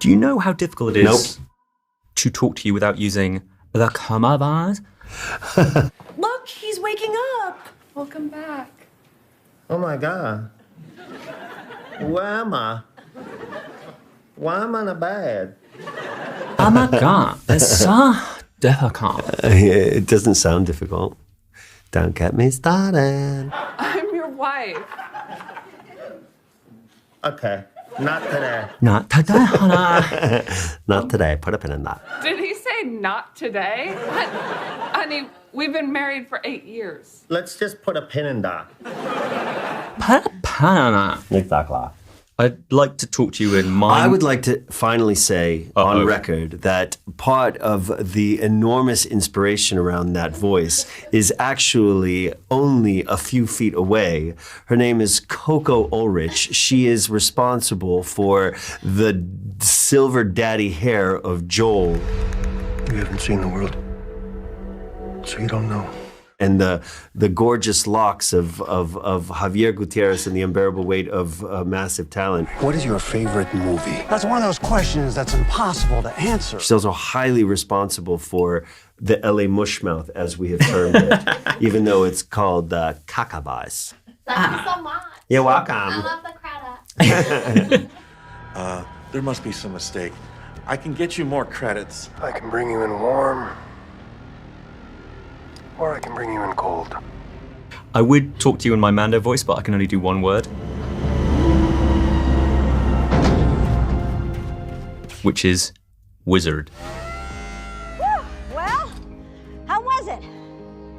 Do you know how difficult it is to talk to you without using the commas? Look, he's waking up. Welcome back. Oh my God. Where am I? Why am I in a bed? Oh my God, it's so difficult. It doesn't sound difficult. Don't get me started. I'm your wife. Okay, not today. Not today, honey. Not today. Put a pin in that. Did he say not today? Honey, we've been married for 8 years. Let's just put a pin in that. Put a pin on that. Exactly. I'd like to talk to you in my... I would like to finally say on record that part of the enormous inspiration around that voice is actually only a few feet away. Her name is Coco Ulrich. She is responsible for the silver daddy hair of Joel. You haven't seen the world, so you don't know. And the gorgeous locks of Javier Gutierrez and the unbearable weight of massive talent. What is your favorite movie? That's one of those questions that's impossible to answer. She's also highly responsible for the LA mushmouth, as we have termed it, even though it's called Kakabais. Thank you so much. You're welcome. I love the credit. There must be some mistake. I can get you more credits. I can bring you in warm, or I can bring you in cold. I would talk to you in my Mando voice, but I can only do one word. Which is wizard. Well, how was it?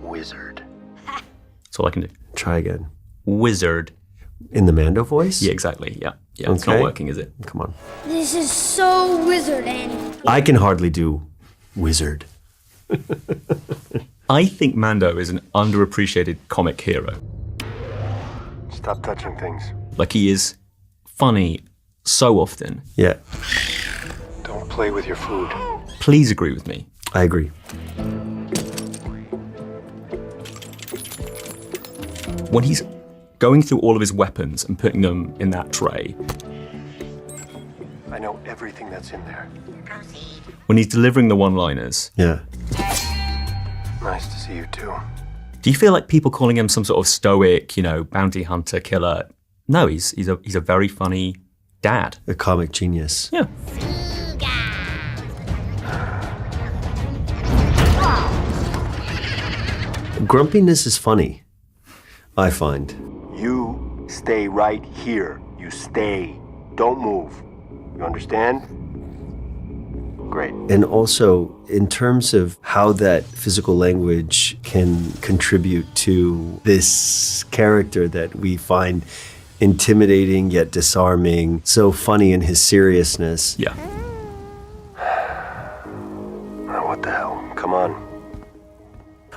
Wizard. That's all I can do. Try again. Wizard. In the Mando voice? Yeah, exactly. Yeah. Okay. It's not working, is it? Come on. This is so wizarding. I can hardly do wizard. I think Mando is an underappreciated comic hero. Stop touching things. Like, he is funny so often. Yeah. Don't play with your food. Please agree with me. I agree. When he's going through all of his weapons and putting them in that tray, I know everything that's in there. when he's delivering the one-liners, Yeah. Nice to see you too. do you feel like people calling him some sort of stoic, bounty hunter killer? No, he's a very funny dad. A comic genius. Yeah. Grumpiness is funny, I find. You stay right here. You stay. Don't move. You understand? Great. And also, in terms of how that physical language can contribute to this character that we find intimidating yet disarming, so funny in his seriousness. Yeah. What the hell? Come on.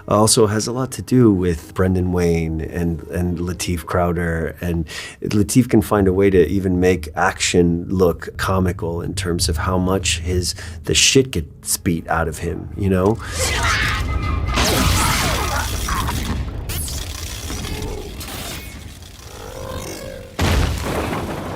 Also has a lot to do with Brendan Wayne and Lateef Crowder. And Lateef can find a way to even make action look comical in terms of how much the shit gets beat out of him,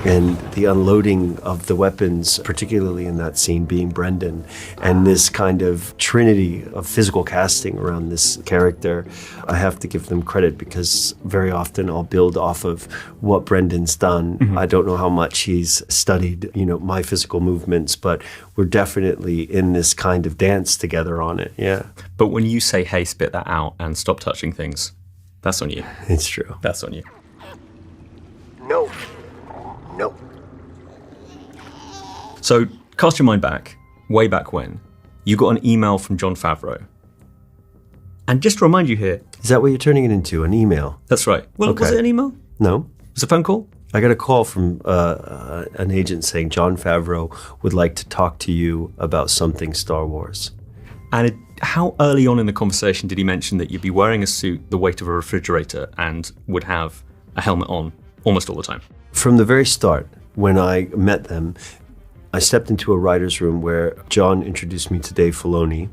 And the unloading of the weapons, particularly in that scene, being Brendan, and this kind of trinity of physical casting around this character, I have to give them credit because very often I'll build off of what Brendan's done. Mm-hmm. I don't know how much he's studied, my physical movements, but we're definitely in this kind of dance together on it, yeah. But when you say, hey, spit that out and stop touching things, that's on you. It's true. That's on you. No. No. So, cast your mind back, way back when, you got an email from Jon Favreau. And just to remind you here... Is that what you're turning it into, an email? That's right. Well, okay. Was it an email? No. It was a phone call? I got a call from an agent saying Jon Favreau would like to talk to you about something Star Wars. And how early on in the conversation did he mention that you'd be wearing a suit the weight of a refrigerator and would have a helmet on almost all the time? From the very start, when I met them, I stepped into a writer's room where John introduced me to Dave Filoni,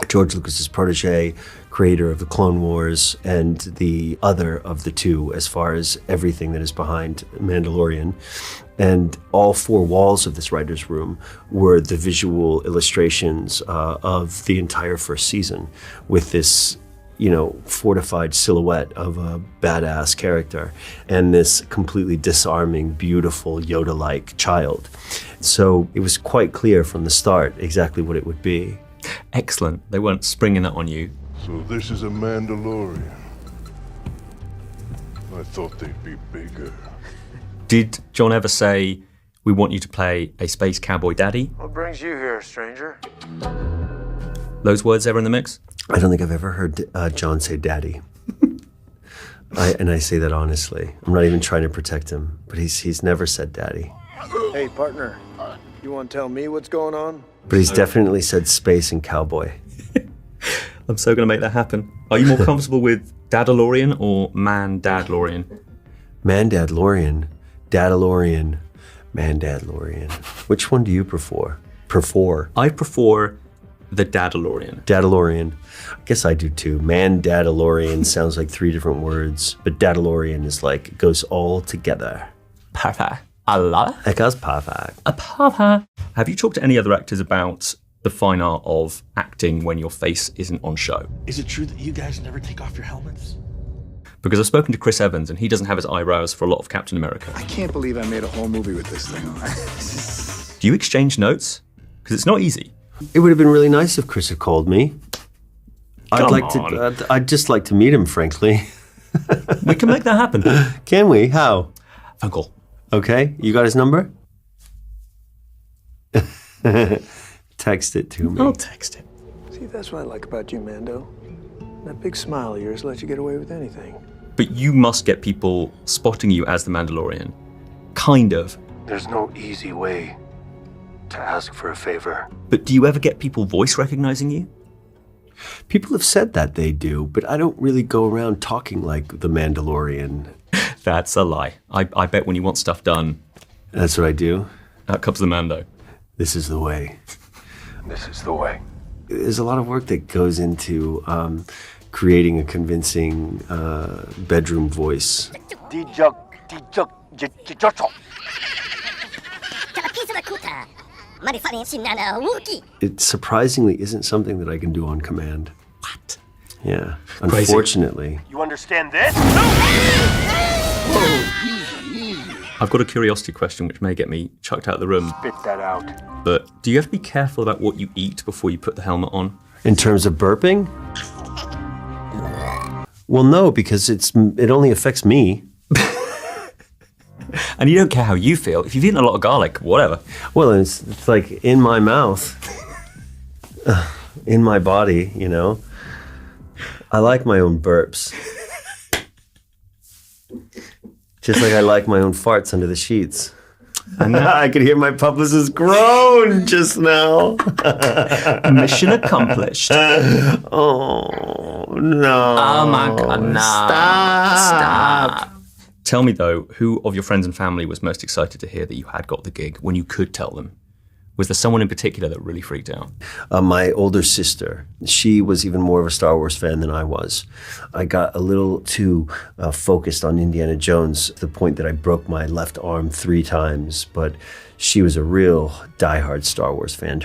George Lucas's protege, creator of the Clone Wars, and the other of the two as far as everything that is behind Mandalorian. And all four walls of this writer's room were the visual illustrations of the entire first season with this, fortified silhouette of a badass character and this completely disarming, beautiful Yoda-like child. So it was quite clear from the start exactly what it would be. Excellent. They weren't springing that on you. So this is a Mandalorian. I thought they'd be bigger. Did John ever say, we want you to play a space cowboy daddy? What brings you here, stranger? Those words ever in the mix? I don't think I've ever heard John say daddy. And I say that honestly. I'm not even trying to protect him, but he's never said daddy. Hey, partner. You want to tell me what's going on? But he's definitely said space and cowboy. I'm so going to make that happen. Are you more comfortable with Dadalorian or Man-Dadlorian? Man-Dadlorian, Dadalorian, Man-Dadlorian. Which one do you prefer? I prefer the Dadalorian. Dadalorian. I guess I do too. Man-Dadalorian sounds like 3 different words, but Dadalorian is like, it goes all together. Perfect. I love it. It goes perfect. Perfect. Have you talked to any other actors about the fine art of acting when your face isn't on show? Is it true that you guys never take off your helmets? Because I've spoken to Chris Evans and he doesn't have his eyebrows for a lot of Captain America. I can't believe I made a whole movie with this thing on. Do you exchange notes? Because it's not easy. It would have been really nice if Chris had called me. I'd just like to meet him, frankly. We can make that happen. Can we? How? Phone call. Okay, you got his number? Text it to me. I'll text it. See, that's what I like about you, Mando. That big smile of yours lets you get away with anything. But you must get people spotting you as the Mandalorian. Kind of. There's no easy way to ask for a favor. But do you ever get people voice recognizing you? People have said that they do, but I don't really go around talking like the Mandalorian. That's a lie. I bet when you want stuff done... That's what I do? Out comes the Mando. This is the way. This is the way. There's a lot of work that goes into creating a convincing bedroom voice. It surprisingly isn't something that I can do on command. What? Yeah, unfortunately. You understand this? I've got a curiosity question which may get me chucked out of the room. Spit that out. But do you have to be careful about what you eat before you put the helmet on? In terms of burping? Well, no, because it only affects me. And you don't care how you feel. If you've eaten a lot of garlic, whatever. Well, it's like in my mouth, in my body, I like my own burps. Just like I like my own farts under the sheets. And I could hear my publicist groan just now. Mission accomplished. Oh, no. Oh my God, no. Stop. Tell me though, who of your friends and family was most excited to hear that you had got the gig when you could tell them? Was there someone in particular that really freaked out? My older sister. She was even more of a Star Wars fan than I was. I got a little too focused on Indiana Jones to the point that I broke my left arm 3 times, but she was a real diehard Star Wars fan.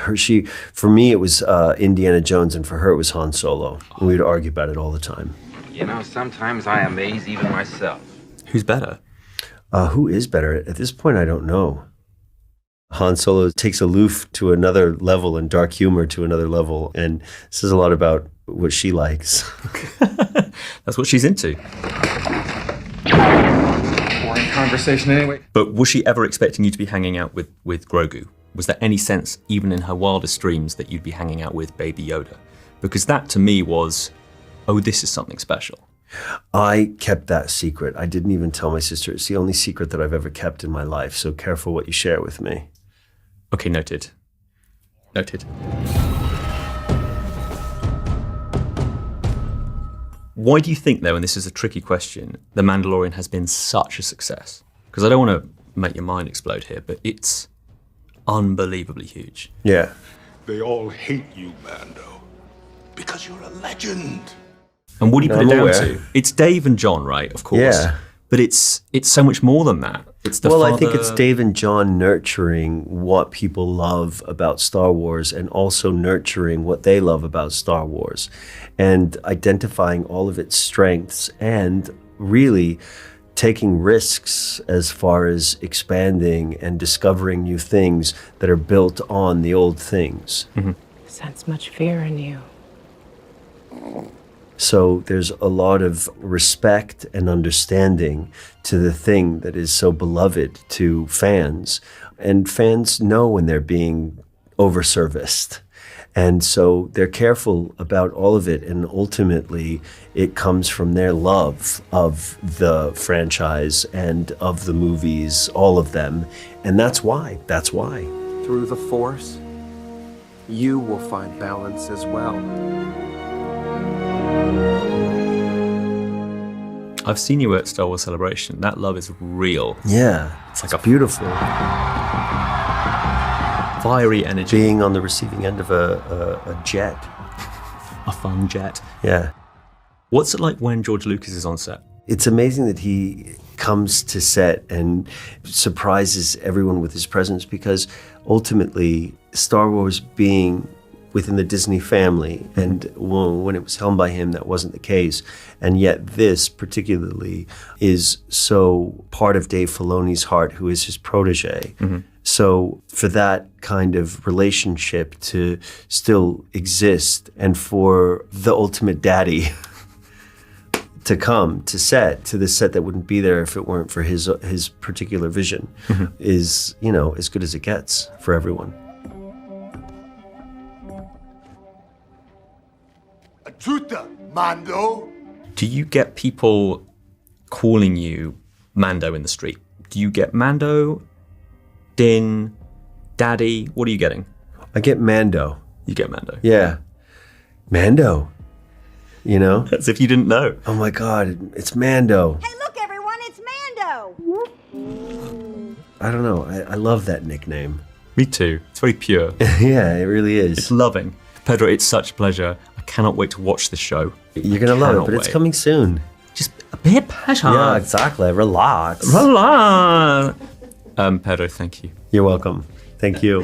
For me, it was Indiana Jones, and for her, it was Han Solo. And we would argue about it all the time. Sometimes I amaze even myself. Who's better? Who is better? At this point, I don't know. Han Solo takes aloof to another level and dark humor to another level, and says a lot about what she likes. That's what she's into. Boring conversation anyway. But was she ever expecting you to be hanging out with Grogu? Was there any sense, even in her wildest dreams, that you'd be hanging out with Baby Yoda? Because that, to me, was, oh, this is something special. I kept that secret. I didn't even tell my sister. It's the only secret that I've ever kept in my life, so careful what you share with me. Okay, noted. Noted. Why do you think, though, and this is a tricky question, The Mandalorian has been such a success? Because I don't want to make your mind explode here, but it's unbelievably huge. Yeah. They all hate you, Mando, because you're a legend. And what do you put it down to? It's Dave and John, right? Of course. Yeah. But it's so much more than that. It's the I think it's Dave and John nurturing what people love about Star Wars and also nurturing what they love about Star Wars and identifying all of its strengths and really taking risks as far as expanding and discovering new things that are built on the old things. I sense much fear in you. So there's a lot of respect and understanding to the thing that is so beloved to fans. And fans know when they're being overserviced. And so they're careful about all of it. And ultimately, it comes from their love of the franchise and of the movies, all of them. And that's why. Through the Force, you will find balance as well. I've seen you at Star Wars Celebration. That love is real. Yeah, it's like beautiful. Fiery energy. Being on the receiving end of a jet. A fun jet. Yeah. What's it like when George Lucas is on set? It's amazing that he comes to set and surprises everyone with his presence, because ultimately Star Wars being within the Disney family, and when it was helmed by him, that wasn't the case. And yet this particularly is so part of Dave Filoni's heart, who is his protege. So for that kind of relationship to still exist, and for the ultimate daddy to come to the set that wouldn't be there if it weren't for his particular vision, is, as good as it gets for everyone. Junta, Mando. Do you get people calling you Mando in the street? Do you get Mando, Din, Daddy? What are you getting? I get Mando. You get Mando? Yeah. Mando. As if you didn't know. Oh my God, it's Mando. Hey, look, everyone, it's Mando. I don't know. I love that nickname. Me too. It's very pure. Yeah, it really is. It's loving. Pedro, it's such a pleasure. I cannot wait to watch this show. You're going to love it, but it's coming soon. Just a bit patient. Yeah, exactly. Relax. Relax. Pedro, thank you. You're welcome. Thank you.